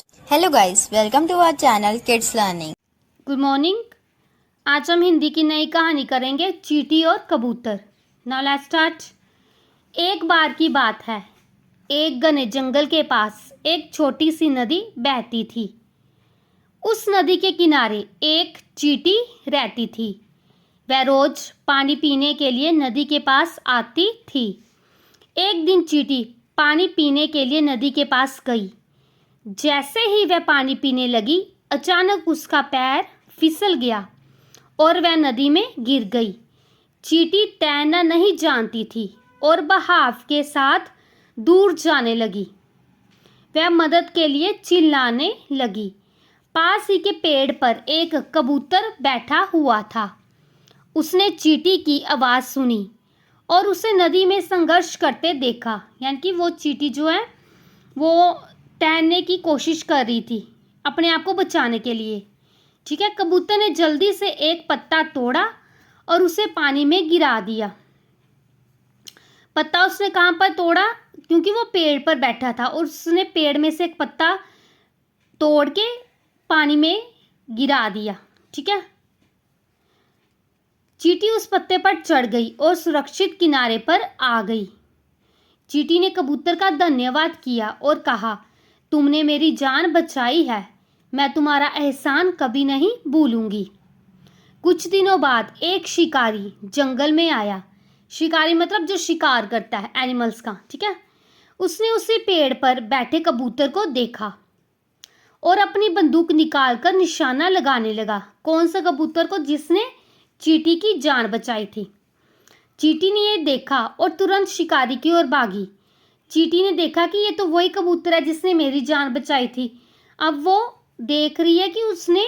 Hello guys, welcome to our channel kids learning. Good morning. आज हम हिंदी की नई कहानी करेंगे, चींटी और कबूतर। Now let's start. एक बार की बात है, एक घने जंगल के पास एक छोटी सी नदी बहती थी। उस नदी के किनारे एक चींटी रहती थी। वह रोज पानी पीने के लिए नदी के पास आती थी। एक दिन चींटी पानी पीने के लिए नदी के पास गई। जैसे ही वह पानी पीने लगी, अचानक उसका पैर फिसल गया और वह नदी में गिर गई। चींटी तैरना नहीं जानती थी और बहाव के साथ दूर जाने लगी। वह मदद के लिए चिल्लाने लगी। पास ही के पेड़ पर एक कबूतर बैठा हुआ था। उसने चींटी की आवाज़ सुनी और उसे नदी में संघर्ष करते देखा। यानी कि वो चींटी जो है वो तैरने की कोशिश कर रही थी अपने आप को बचाने के लिए। ठीक है, कबूतर ने जल्दी से एक पत्ता तोड़ा और उसे पानी में गिरा दिया। पत्ता उसने कहाँ पर तोड़ा? क्योंकि वो पेड़ पर बैठा था और उसने पेड़ में से एक पत्ता तोड़ के पानी में गिरा दिया। ठीक है, चींटी उस पत्ते पर चढ़ गई और सुरक्षित किनारे पर आ गई। चींटी ने कबूतर का धन्यवाद किया और कहा, तुमने मेरी जान बचाई है, मैं तुम्हारा एहसान कभी नहीं भूलूंगी। कुछ दिनों बाद एक शिकारी जंगल में आया। शिकारी मतलब जो शिकार करता है एनिमल्स का। ठीक है, उसने उसी पेड़ पर बैठे कबूतर को देखा और अपनी बंदूक निकालकर निशाना लगाने लगा। कौन सा कबूतर को? जिसने चींटी की जान बचाई थी। चींटी ने ये देखा और तुरंत शिकारी की ओर भागी। चींटी ने देखा कि ये तो वही कबूतर है जिसने मेरी जान बचाई थी। अब वो देख रही है कि उसने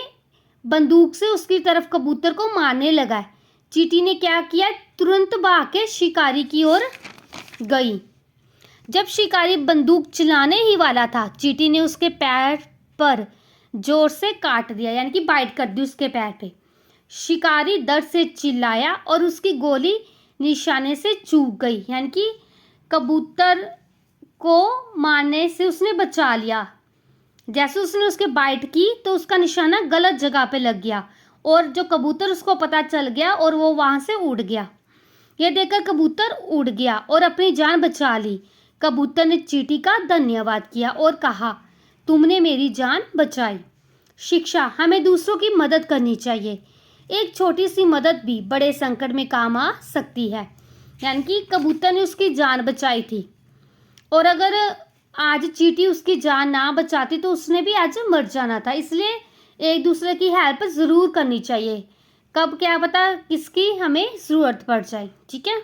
बंदूक से उसकी तरफ कबूतर को मारने लगा है। चींटी ने क्या किया? तुरंत भाग के शिकारी की ओर गई। जब शिकारी बंदूक चलाने ही वाला था, चींटी ने उसके पैर पर जोर से काट दिया, यानी कि बाइट कर दी उसके पैर पे। शिकारी दर्द से चिल्लाया और उसकी गोली निशाने से चूक गई। यानी कि कबूतर को मारने से उसने बचा लिया। जैसे उसने उसके बाइट की तो उसका निशाना गलत जगह पे लग गया और जो कबूतर उसको पता चल गया और वो वहां से उड़ गया। ये देखकर कबूतर उड़ गया और अपनी जान बचा ली। कबूतर ने चींटी का धन्यवाद किया और कहा, तुमने मेरी जान बचाई। शिक्षा: हमें दूसरों की मदद करनी चाहिए। एक छोटी सी मदद भी बड़े संकट में काम आ सकती है। यानी कि कबूतर ने उसकी जान बचाई थी और अगर आज चींटी उसकी जान ना बचाती तो उसने भी आज मर जाना था। इसलिए एक दूसरे की हेल्प ज़रूर करनी चाहिए। कब क्या पता किसकी हमें ज़रूरत पड़ जाए। ठीक है।